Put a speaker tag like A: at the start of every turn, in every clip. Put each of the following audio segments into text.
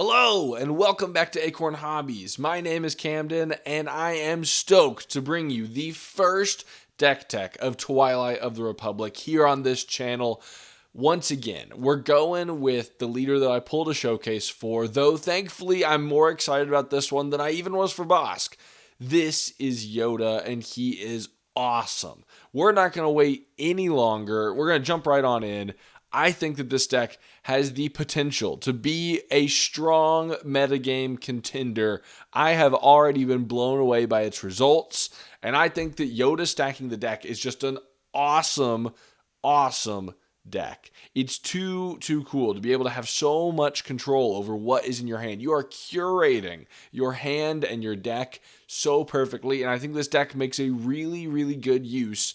A: Hello, and welcome back to Acorn Hobbies. My name is Camden, and I am stoked to bring you the first deck tech of Twilight of the Republic here on this channel. Once again, we're going with the leader that I pulled a showcase for, though thankfully I'm more excited about this one than I even was for Bosk. This is Yoda, and he is awesome. We're not going to wait any longer. We're going to jump right on in. I think that this deck has the potential to be a strong metagame contender. I have already been blown away by its results, and I think that Yoda stacking the deck is just an awesome deck. It's too cool to be able to have so much control over what is in your hand. You are curating your hand and your deck so perfectly, and I think this deck makes a really good use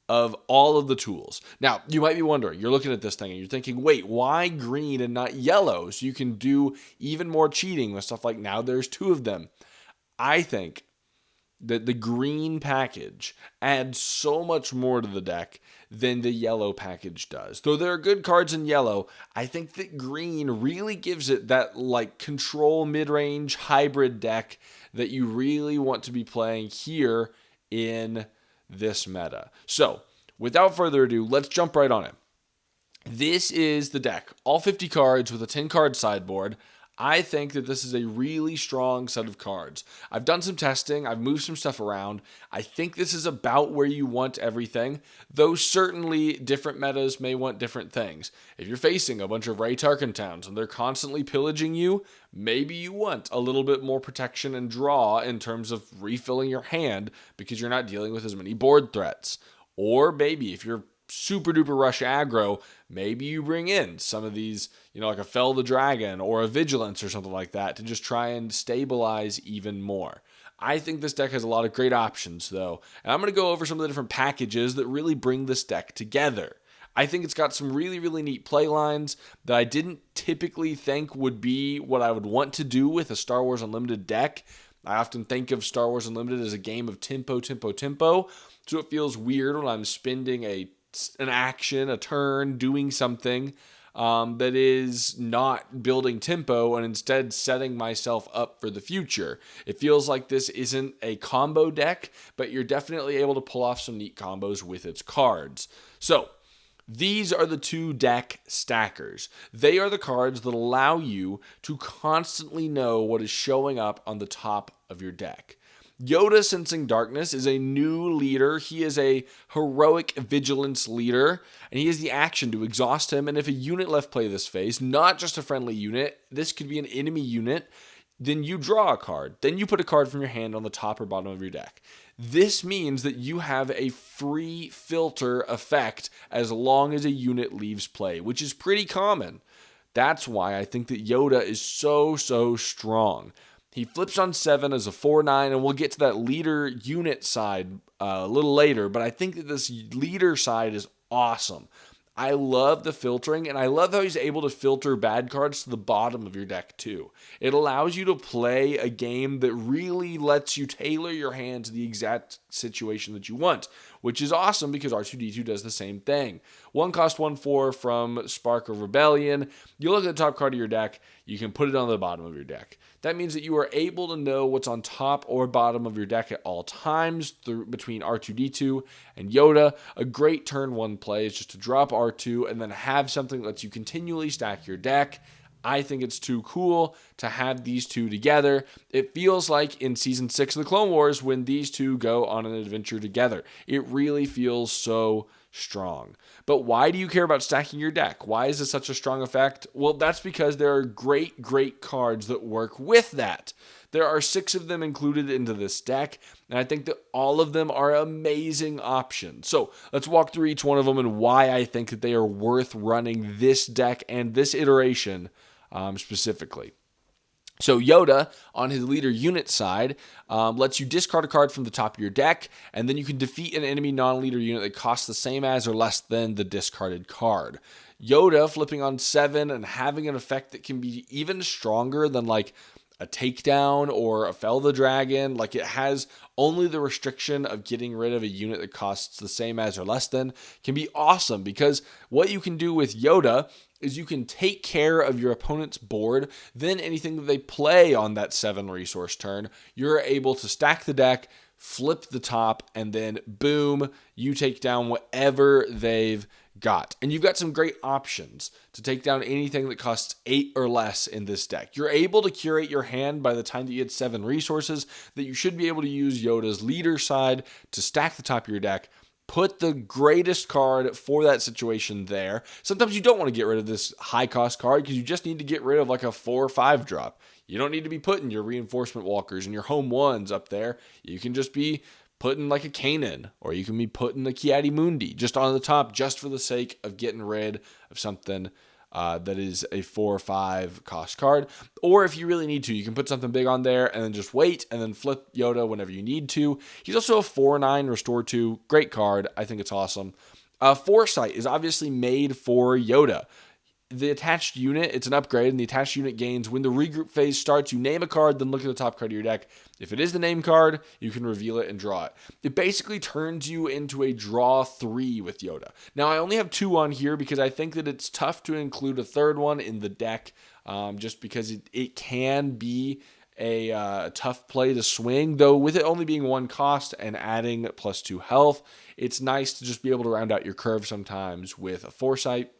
A: of all of the tools. Now, you might be wondering, you're looking at this thing and you're thinking, wait, why green and not yellow? So you can do even more cheating with stuff like now there's two of them. I think that the green package adds so much more to the deck than the yellow package does. Though there are good cards in yellow, I think that green really gives it that like control mid-range hybrid deck that you really want to be playing here in this meta. So, without further ado, let's jump right on it. This is the deck. All 50 cards with a 10-card sideboard. I think that this is a really strong set of cards. I've done some testing. I've moved some stuff around. I think this is about where you want everything, though certainly different metas may want different things. If you're facing a bunch of Ray Tarkin towns and they're constantly pillaging you, maybe you want a little bit more protection and draw in terms of refilling your hand because you're not dealing with as many board threats. Or maybe if you're super duper rush aggro, maybe you bring in some of these, like a Fell the Dragon or a Vigilance or something like that to just try and stabilize even more. I think this deck has a lot of great options though, and I'm going to go over some of the different packages that really bring this deck together. I think it's got some really neat play lines that I didn't typically think would be what I would want to do with a Star Wars Unlimited deck. I often think of Star Wars Unlimited as a game of tempo, so it feels weird when I'm spending an action, a turn, doing something that is not building tempo and instead setting myself up for the future. It feels like this isn't a combo deck, but you're definitely able to pull off some neat combos with its cards. So, these are the two deck stackers. They are the cards that allow you to constantly know what is showing up on the top of your deck. Yoda Sensing Darkness is a new leader. He is a heroic vigilance leader, and he has the action to exhaust him. And if a unit left play this phase, not just a friendly unit, this could be an enemy unit, then you draw a card. Then you put a card from your hand on the top or bottom of your deck. This means that you have a free filter effect as long as a unit leaves play, which is pretty common. That's why I think that Yoda is so strong. He flips on 7 as a 4/9, and we'll get to that leader unit side a little later, but I think that this leader side is awesome. I love the filtering, and I love how he's able to filter bad cards to the bottom of your deck too. It allows you to play a game that really lets you tailor your hand to the exact situation that you want, which is awesome because R2-D2 does the same thing. 1 cost 1/4 from Spark of Rebellion. You look at the top card of your deck, you can put it on the bottom of your deck. That means that you are able to know what's on top or bottom of your deck at all times between R2-D2 and Yoda. A great turn 1 play is just to drop R2 and then have something that lets you continually stack your deck. I think it's too cool to have these two together. It feels like in Season 6 of the Clone Wars when these two go on an adventure together. It really feels so strong. But why do you care about stacking your deck? Why is this such a strong effect? Well, that's because there are great cards that work with that. There are 6 of them included into this deck, and I think that all of them are amazing options. So let's walk through each one of them and why I think that they are worth running this deck and this iteration specifically. So Yoda, on his leader unit side, lets you discard a card from the top of your deck, and then you can defeat an enemy non-leader unit that costs the same as or less than the discarded card. Yoda flipping on 7 and having an effect that can be even stronger than like a takedown or a Fell the Dragon. Like it has only the restriction of getting rid of a unit that costs the same as or less than can be awesome because what you can do with Yoda is you can take care of your opponent's board, then anything that they play on that 7 resource turn, you're able to stack the deck, flip the top, and then boom, you take down whatever they've got. And you've got some great options to take down anything that costs 8 or less in this deck. You're able to curate your hand by the time that you get 7 resources, that you should be able to use Yoda's leader side to stack the top of your deck, put the greatest card for that situation there. Sometimes you don't want to get rid of this high cost card because you just need to get rid of like a 4 or 5 drop. You don't need to be putting your reinforcement walkers and your home ones up there. You can just be putting like a Kanan, or you can be putting a Kiadi Mundi just on the top, just for the sake of getting rid of something that is a 4 or 5 cost card. Or if you really need to, you can put something big on there and then just wait and then flip Yoda whenever you need to. He's also a 4/9 Restore 2. Great card. I think it's awesome. Foresight is obviously made for Yoda. The attached unit, it's an upgrade, and the attached unit gains when the regroup phase starts. You name a card, then look at the top card of your deck. If it is the name card, you can reveal it and draw it. It basically turns you into a draw 3 with Yoda. Now, I only have 2 on here because I think that it's tough to include a third one in the deck, just because it can be a tough play to swing, though with it only being 1 cost and adding +2 health, it's nice to just be able to round out your curve sometimes with a Foresight.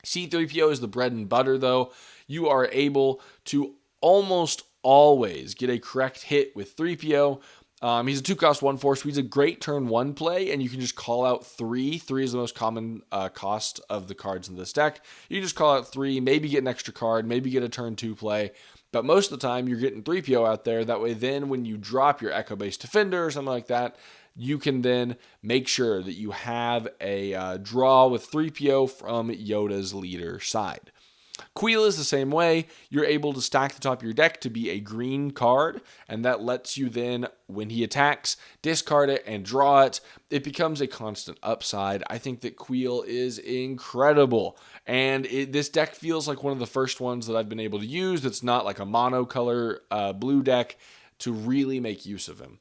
A: C3PO is the bread and butter, though. You are able to almost always get a correct hit with 3PO. He's a 2-cost 1 force. He's a great turn 1 play, and you can just call out 3. 3 is the most common cost of the cards in this deck. You can just call out 3, maybe get an extra card, maybe get a turn 2 play. But most of the time, you're getting 3PO out there. That way, then when you drop your Echo-based Defender or something like that, you can then make sure that you have a draw with 3PO from Yoda's leader side. Queel is the same way. You're able to stack the top of your deck to be a green card, and that lets you then, when he attacks, discard it and draw it. It becomes a constant upside. I think that Queel is incredible, and this deck feels like one of the first ones that I've been able to use that's not like a monocolor blue deck to really make use of him.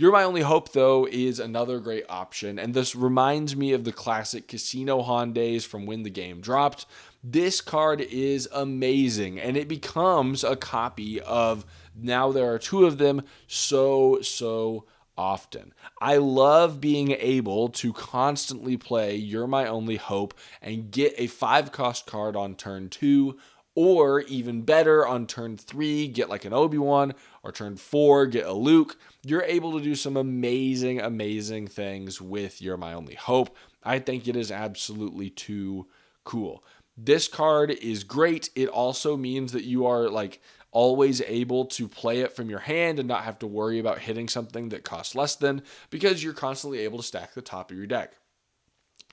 A: You're My Only Hope, though, is another great option, and this reminds me of the classic Casino Han days from when the game dropped. This card is amazing, and it becomes a copy of, now there are 2 of them, so often. I love being able to constantly play You're My Only Hope and get a 5-cost card on turn 2, or even better, on turn 3, get like an Obi-Wan, or turn 4, get a Luke. You're able to do some amazing, amazing things with You're My Only Hope. I think it is absolutely too cool. This card is great. It also means that you are like always able to play it from your hand and not have to worry about hitting something that costs less than, because you're constantly able to stack the top of your deck.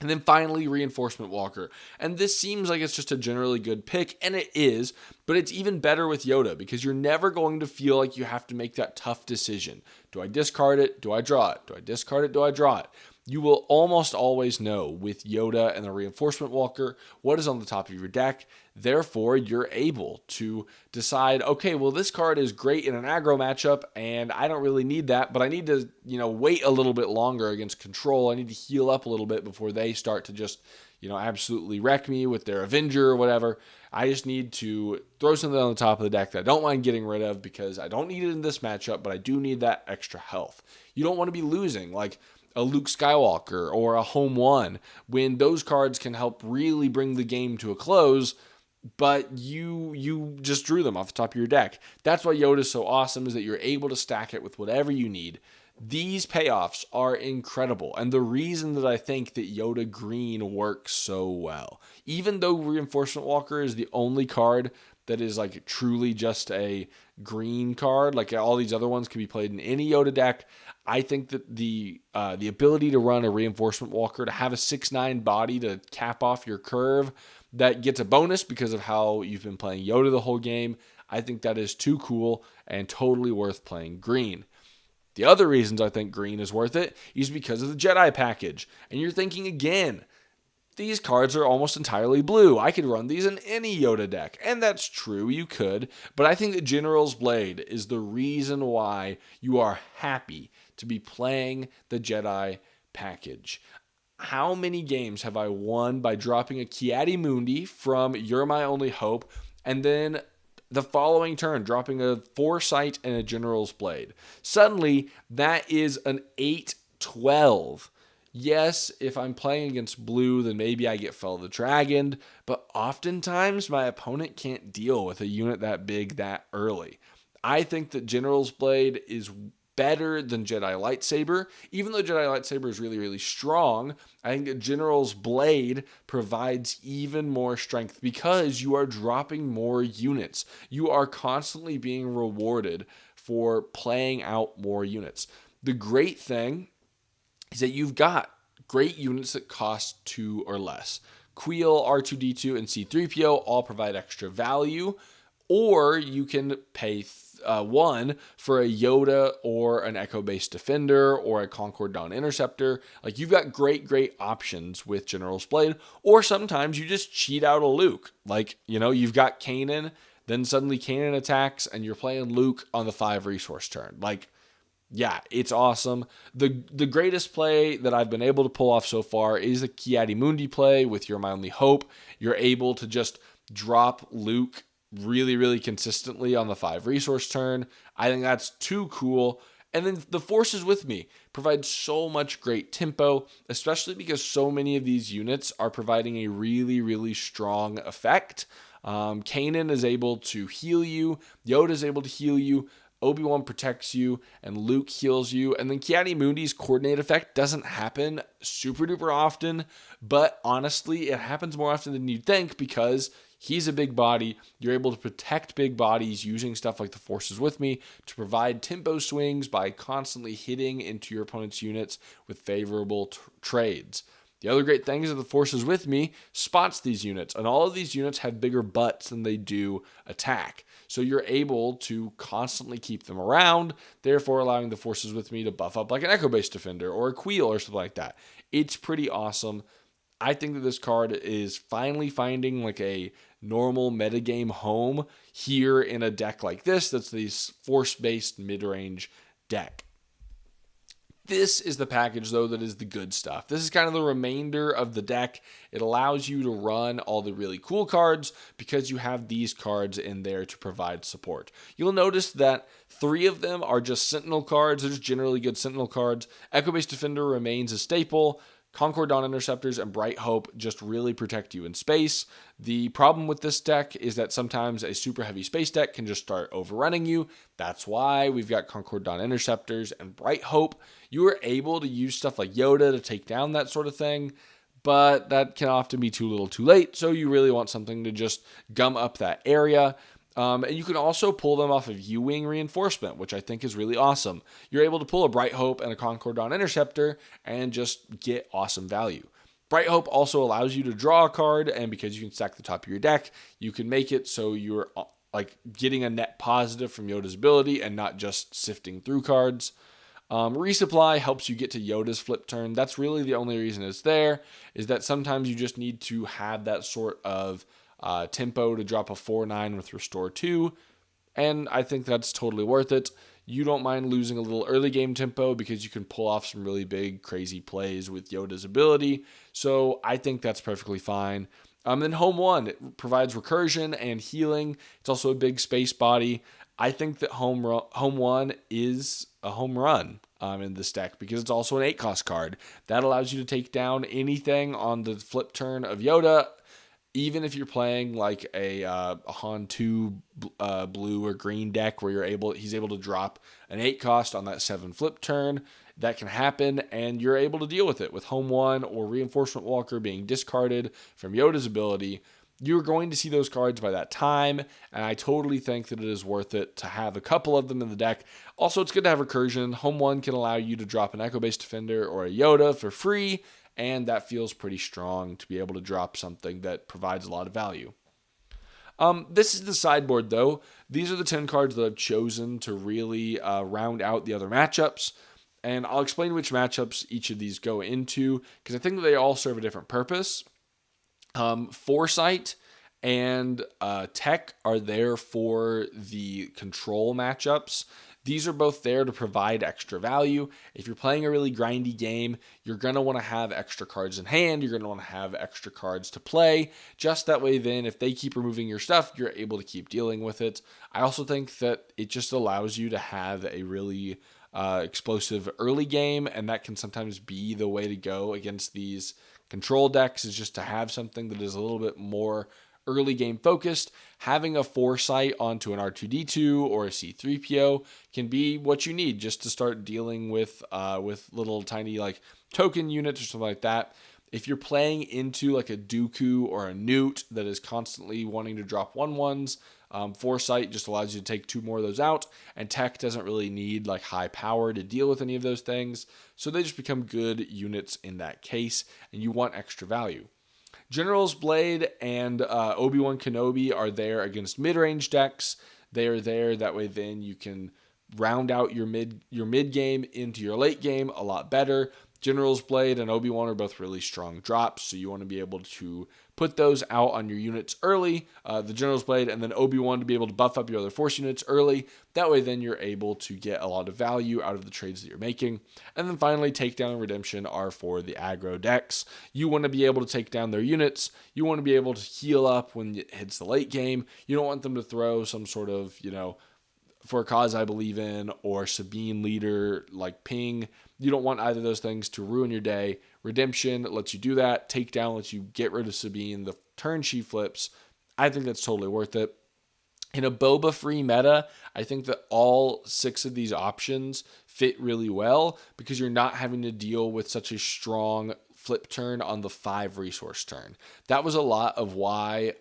A: And then finally, Reinforcement Walker. And this seems like it's just a generally good pick, and it is, but it's even better with Yoda because you're never going to feel like you have to make that tough decision. Do I discard it? Do I draw it? Do I discard it? Do I draw it? You will almost always know with Yoda and the Reinforcement Walker what is on the top of your deck. Therefore, you're able to decide, okay, well, this card is great in an aggro matchup, and I don't really need that, but I need to, wait a little bit longer against control. I need to heal up a little bit before they start to just, absolutely wreck me with their Avenger or whatever. I just need to throw something on the top of the deck that I don't mind getting rid of because I don't need it in this matchup, but I do need that extra health. You don't want to be losing, like a Luke Skywalker or a Home 1, when those cards can help really bring the game to a close, but you just drew them off the top of your deck. That's why Yoda is so awesome, is that you're able to stack it with whatever you need. These payoffs are incredible, and the reason that I think that Yoda Green works so well, even though Reinforcement Walker is the only card that is like truly just a green card, like all these other ones can be played in any Yoda deck, I think that the ability to run a Reinforcement Walker, to have a 6/9 body to cap off your curve that gets a bonus because of how you've been playing Yoda the whole game, I think that is too cool and totally worth playing green. The other reasons I think green is worth it is because of the Jedi Package. And you're thinking again, these cards are almost entirely blue. I could run these in any Yoda deck. And that's true, you could. But I think that General's Blade is the reason why you are happy to be playing the Jedi Package. How many games have I won by dropping a Ki-Adi-Mundi from You're My Only Hope, and then the following turn dropping a Foresight and a General's Blade? Suddenly, that is an 8-12. Yes, if I'm playing against blue, then maybe I get Fell the Dragon, but oftentimes my opponent can't deal with a unit that big that early. I think that General's Blade is better than Jedi Lightsaber. Even though Jedi Lightsaber is really, really strong, I think that General's Blade provides even more strength because you are dropping more units. You are constantly being rewarded for playing out more units. The great thing is that you've got great units that cost 2 or less. Queel, R2-D2, and C-3PO all provide extra value, or you can pay 1 for a Yoda or an Echo-based Defender or a Concord Dawn Interceptor. Like, you've got great options with General's Blade, or sometimes you just cheat out a Luke. Like, you've got Kanan, then suddenly Kanan attacks, and you're playing Luke on the 5 resource turn. Like, yeah, it's awesome. The greatest play that I've been able to pull off so far is the Ki-Adi-Mundi play with You're My Only Hope. You're able to just drop Luke really consistently on the 5 resource turn. I think that's too cool. And then the Forces with Me provide so much great tempo, especially because so many of these units are providing a really strong effect. Kanan is able to heal you. Yoda is able to heal you. Obi-Wan protects you, and Luke heals you. And then Ki-Adi-Mundi's coordinate effect doesn't happen super duper often, but honestly, it happens more often than you'd think because he's a big body. You're able to protect big bodies using stuff like the Forces with Me to provide tempo swings by constantly hitting into your opponent's units with favorable trades. The other great thing is that the Forces with Me spots these units, and all of these units have bigger butts than they do attack. So you're able to constantly keep them around, therefore allowing the Forces with Me to buff up like an Echo-based Defender or a Queel or something like that. It's pretty awesome. I think that this card is finally finding like a normal metagame home here in a deck like this that's this Force-based mid-range deck. This is the package, though, that is the good stuff. This is kind of the remainder of the deck. It allows you to run all the really cool cards because you have these cards in there to provide support. You'll notice that 3 of them are just Sentinel cards. They're just generally good Sentinel cards. Echo-based Defender remains a staple. Concord Dawn Interceptors and Bright Hope just really protect you in space. The problem with this deck is that sometimes a super heavy space deck can just start overrunning you. That's why we've got Concord Dawn Interceptors and Bright Hope. You are able to use stuff like Yoda to take down that sort of thing, but that can often be too little too late, so you really want something to just gum up that area. And you can also pull them off of U-Wing Reinforcement, which I think is really awesome. You're able to pull a Bright Hope and a Concord Dawn Interceptor and just get awesome value. Bright Hope also allows you to draw a card, and because you can stack the top of your deck, you can make it so you're like getting a net positive from Yoda's ability and not just sifting through cards. Resupply helps you get to Yoda's flip turn. That's really the only reason it's there, is that sometimes you just need to have that sort of tempo to drop a 4/9 with Restore 2, and I think that's totally worth it. You don't mind losing a little early game tempo because you can pull off some really big, crazy plays with Yoda's ability, so I think that's perfectly fine. Then Home 1, it provides recursion and healing. It's also a big space body. I think that Home 1 is a home run in this deck because it's also an 8-cost card. That allows you to take down anything on the flip turn of Yoda, even if you're playing like a Han 2 blue or green deck where he's able to drop an 8-cost on that 7 flip turn. That can happen, and you're able to deal with it with Home 1 or Reinforcement Walker being discarded from Yoda's ability. You're going to see those cards by that time, and I totally think that it is worth it to have a couple of them in the deck. Also, it's good to have recursion. Home 1 can allow you to drop an Echo-based Defender or a Yoda for free, and that feels pretty strong to be able to drop something that provides a lot of value. This is the sideboard, though. These are the 10 cards that I've chosen to really round out the other matchups, and I'll explain which matchups each of these go into, because I think that they all serve a different purpose. Foresight and Tech are there for the control matchups. These are both there to provide extra value. If you're playing a really grindy game, you're going to want to have extra cards in hand. You're going to want to have extra cards to play. Just that way, then, if they keep removing your stuff, you're able to keep dealing with it. I also think that it just allows you to have a really explosive early game, and that can sometimes be the way to go against these control decks, is just to have something that is a little bit more early game focused. Having a foresight onto an R2D2 or a C3PO can be what you need just to start dealing with little tiny like token units or something like that. If you're playing into like a Dooku or a Newt that is constantly wanting to drop 1/1s, foresight just allows you to take 2 more of those out, and tech doesn't really need like high power to deal with any of those things, so they just become good units in that case, and you want extra value. General's Blade and Obi-Wan Kenobi are there against mid-range decks. They are there that way then you can round out your mid game into your late game a lot better. General's Blade and Obi-Wan are both really strong drops, so you want to be able to put those out on your units early, the General's Blade, and then Obi-Wan to be able to buff up your other Force units early. That way then you're able to get a lot of value out of the trades that you're making. And then finally, Takedown and Redemption are for the aggro decks. You want to be able to take down their units. You want to be able to heal up when it hits the late game. You don't want them to throw some sort of, For a Cause I Believe In or Sabine leader like ping. You don't want either of those things to ruin your day. Redemption lets you do that. Takedown lets you get rid of Sabine the turn she flips. I think that's totally worth it. In a Boba-free meta, I think that all 6 of these options fit really well because you're not having to deal with such a strong flip turn on the 5 resource turn. That was a lot of why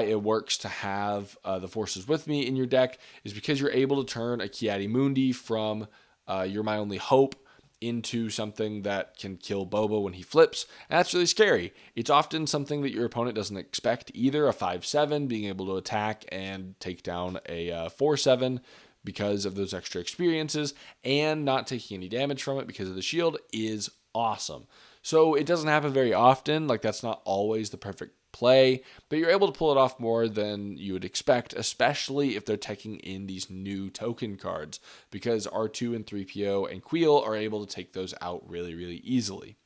A: it works to have the Forces With Me in your deck, is because you're able to turn a Ki-Adi-Mundi from You're My Only Hope into something that can kill Boba when he flips. And that's really scary. It's often something that your opponent doesn't expect either. A 5/7 being able to attack and take down a 4/7 because of those extra experiences and not taking any damage from it because of the shield is awesome. So it doesn't happen very often. Like, that's not always the perfect play, but you're able to pull it off more than you would expect, especially if they're taking in these new token cards, because R2 and 3PO and Queel are able to take those out really, really easily.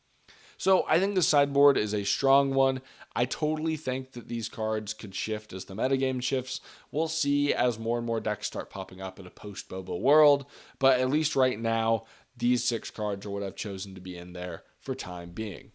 A: So I think the sideboard is a strong one. I totally think that these cards could shift as the metagame shifts. We'll see as more and more decks start popping up in a post-Boba world, but at least right now, these 6 cards are what I've chosen to be in there for time being.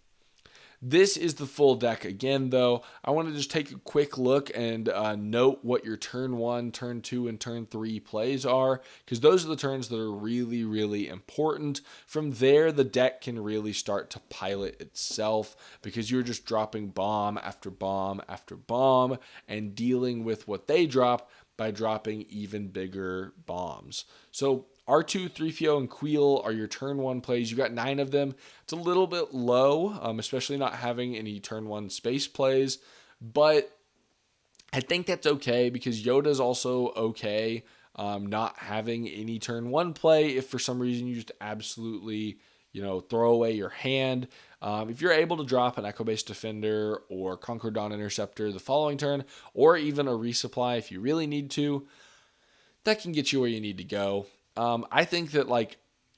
A: This is the full deck again, though. I want to just take a quick look and note what your turn 1, turn 2, and turn 3 plays are, because those are the turns that are really, really important. From there, the deck can really start to pilot itself, because you're just dropping bomb after bomb after bomb and dealing with what they drop by dropping even bigger bombs. So R2, 3PO, and Queel are your turn 1 plays. You got 9 of them. It's a little bit low, especially not having any turn 1 space plays, but I think that's okay because Yoda's also okay not having any turn 1 play if for some reason you just absolutely throw away your hand. If you're able to drop an Echo-based Defender or Conquer Dawn Interceptor the following turn, or even a resupply if you really need to, that can get you where you need to go. I think that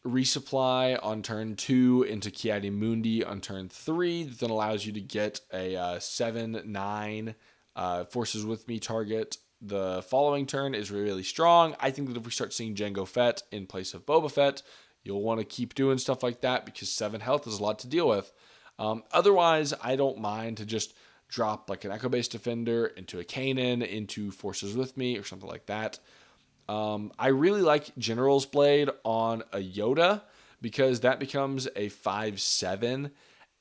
A: resupply on turn 2 into Ki-Adi-Mundi on turn 3 then allows you to get a 7/9 Forces With Me target the following turn is really, really strong. I think that if we start seeing Jango Fett in place of Boba Fett, you'll want to keep doing stuff like that because 7 health is a lot to deal with. Otherwise, I don't mind to just drop like an Echo-based Defender into a Kanan, into Forces With Me, or something like that. I really like General's Blade on a Yoda because that becomes a 5/7,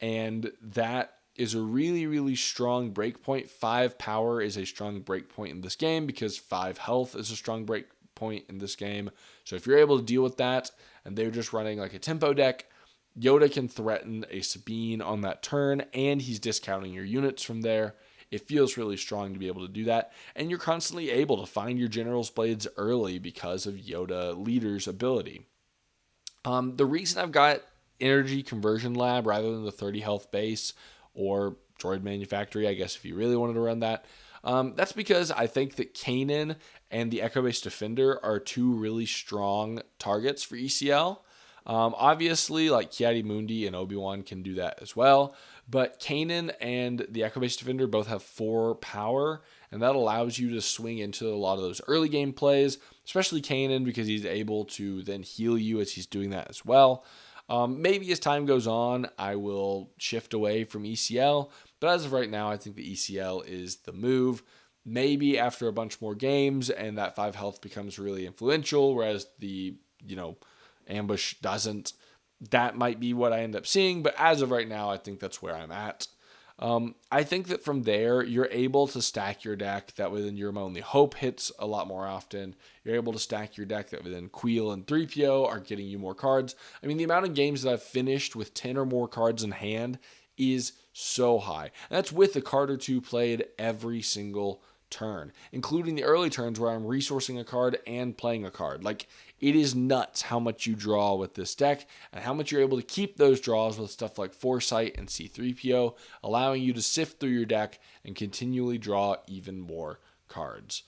A: and that is a really, really strong breakpoint. 5 power is a strong breakpoint in this game because 5 health is a strong breakpoint in this game. So if you're able to deal with that and they're just running like a tempo deck, Yoda can threaten a Sabine on that turn, and he's discounting your units from there. It feels really strong to be able to do that, and you're constantly able to find your General's Blades early because of Yoda Leader's ability. The reason I've got Energy Conversion Lab rather than the 30 health base or Droid Manufactory, I guess if you really wanted to run that, That's because I think that Kanan and the Echo-based Defender are two really strong targets for ECL. Obviously, like Ki-Adi-Mundi and Obi-Wan can do that as well, but Kanan and the Echo-based Defender both have 4 power, and that allows you to swing into a lot of those early game plays, especially Kanan because he's able to then heal you as he's doing that as well. Maybe as time goes on, I will shift away from ECL, but as of right now, I think the ECL is the move. Maybe after a bunch more games and that 5 health becomes really influential, whereas the, ambush doesn't, that might be what I end up seeing. But as of right now, I think that's where I'm at. I think that from there, you're able to stack your deck. That way then your My Only Hope hits a lot more often. You're able to stack your deck. That way then Queel and 3PO are getting you more cards. I mean, the amount of games that I've finished with 10 or more cards in hand is so high. And that's with a card or two played every single turn, including the early turns where I'm resourcing a card and playing a card. Like, it is nuts how much you draw with this deck and how much you're able to keep those draws with stuff like Foresight and C3PO, allowing you to sift through your deck and continually draw even more cards.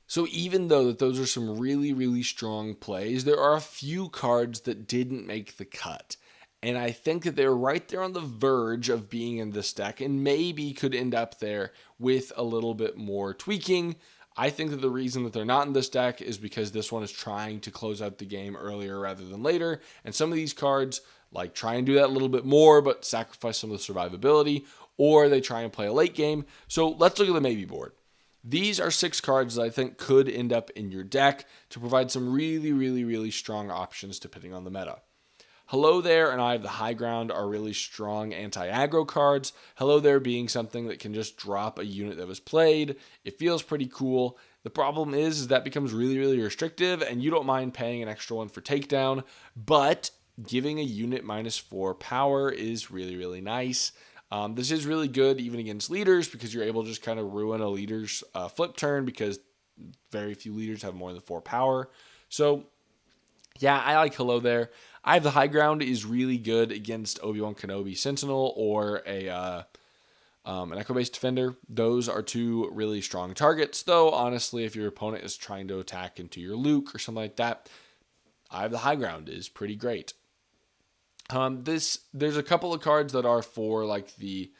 A: So even though that those are some really, really strong plays, there are a few cards that didn't make the cut. And I think that they're right there on the verge of being in this deck and maybe could end up there with a little bit more tweaking. I think that the reason that they're not in this deck is because this one is trying to close out the game earlier rather than later. And some of these cards like try and do that a little bit more, but sacrifice some of the survivability, or they try and play a late game. So let's look at the maybe board. These are 6 cards that I think could end up in your deck to provide some really, really, really strong options depending on the meta. Hello There and I Have the High Ground are really strong anti-aggro cards. Hello There being something that can just drop a unit that was played. It feels pretty cool. The problem is that becomes really, really restrictive, and you don't mind paying an extra one for takedown, but giving a unit -4 power is really, really nice. This is really good even against leaders because you're able to just kind of ruin a leader's flip turn because very few leaders have more than 4 power. So yeah, I like Hello There. I Have the High Ground is really good against Obi-Wan Kenobi Sentinel or an Echo-based Defender. Those are 2 really strong targets, though honestly, if your opponent is trying to attack into your Luke or something like that, I Have the High Ground is pretty great. There's a couple of cards that are for like the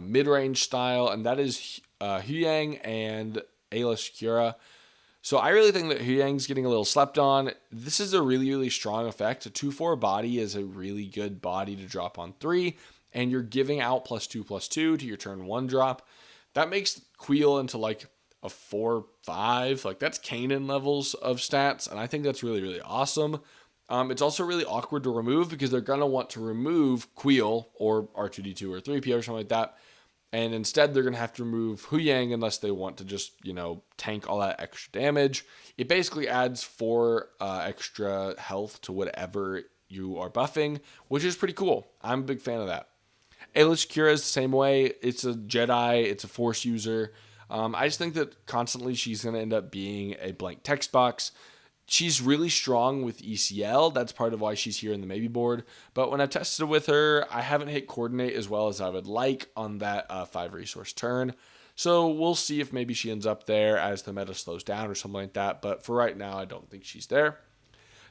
A: mid-range style, and that is Huyang and Aayla Secura. So I really think that Huyang's getting a little slept on. This is a really, really strong effect. A 2/4 body is a really good body to drop on 3, and you're giving out +2/+2 to your turn 1 drop. That makes Queel into like a 4/5. Like, that's Kanan levels of stats, and I think that's really, really awesome. It's also really awkward to remove because they're going to want to remove Queel or R2-D2 or 3PO or something like that. And instead, they're going to have to remove Huyang unless they want to just, tank all that extra damage. It basically adds 4 extra health to whatever you are buffing, which is pretty cool. I'm a big fan of that. Aayla Secura is the same way. It's a Jedi. It's a Force user. I just think that constantly she's going to end up being a blank text box. She's really strong with ECL. That's part of why she's here in the maybe board. But when I've tested with her, I haven't hit coordinate as well as I would like on that 5 resource turn. So we'll see if maybe she ends up there as the meta slows down or something like that. But for right now, I don't think she's there.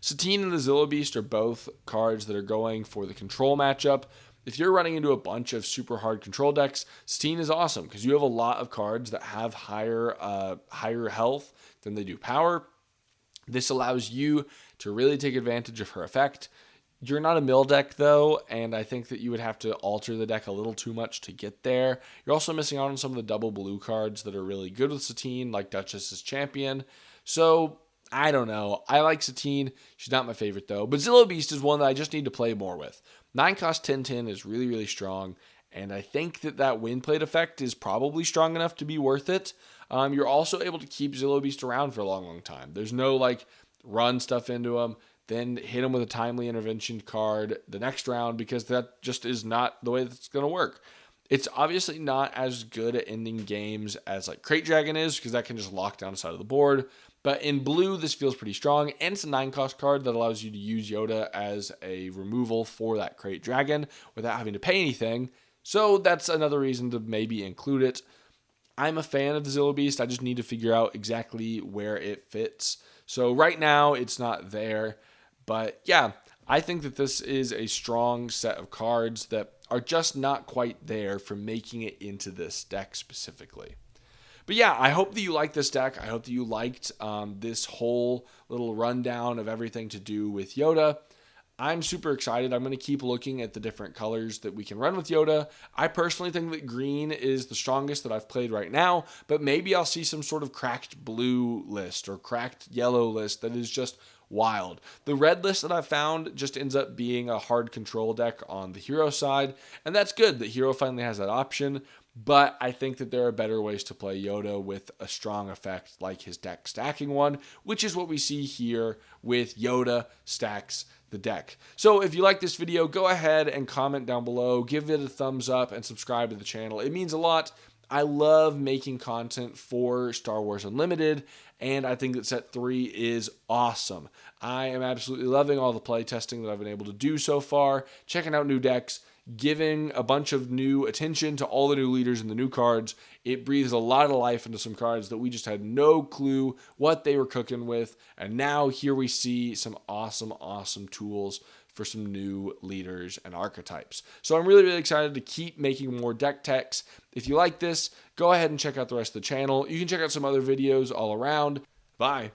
A: Satine and the Zilla Beast are both cards that are going for the control matchup. If you're running into a bunch of super hard control decks, Satine is awesome because you have a lot of cards that have higher health than they do power. This allows you to really take advantage of her effect. You're not a mill deck, though, and I think that you would have to alter the deck a little too much to get there. You're also missing out on some of the double blue cards that are really good with Satine, like Duchess's Champion. So, I don't know. I like Satine. She's not my favorite, though. But Zilla Beast is one that I just need to play more with. 9 cost 10/10 is really, really strong, and I think that wind plate effect is probably strong enough to be worth it. You're also able to keep Zilla Beast around for a long, long time. There's no, run stuff into him, then hit him with a timely intervention card the next round, because that just is not the way that's going to work. It's obviously not as good at ending games as, Crate Dragon is, because that can just lock down the side of the board. But in blue, this feels pretty strong, and it's a 9-cost card that allows you to use Yoda as a removal for that Crate Dragon without having to pay anything. So that's another reason to maybe include it. I'm a fan of the Zillow Beast. I just need to figure out exactly where it fits. So right now it's not there. But yeah, I think that this is a strong set of cards that are just not quite there for making it into this deck specifically. But yeah, I hope that you liked this deck. I hope that you liked this whole little rundown of everything to do with Yoda. I'm super excited. I'm going to keep looking at the different colors that we can run with Yoda. I personally think that green is the strongest that I've played right now, but maybe I'll see some sort of cracked blue list or cracked yellow list that is just wild. The red list that I found just ends up being a hard control deck on the hero side, and that's good that hero finally has that option. But I think that there are better ways to play Yoda with a strong effect like his deck stacking one, which is what we see here with Yoda stacks the deck. So if you like this video, go ahead and comment down below, give it a thumbs up, and subscribe to the channel. It means a lot. I love making content for Star Wars Unlimited, and I think that set 3 is awesome. I am absolutely loving all the play testing that I've been able to do so far, checking out new decks, giving a bunch of new attention to all the new leaders and the new cards. It breathes a lot of life into some cards that we just had no clue what they were cooking with. And now here we see some awesome, awesome tools for some new leaders and archetypes. So I'm really, really excited to keep making more deck techs. If you like this, go ahead and check out the rest of the channel. You can check out some other videos all around. Bye.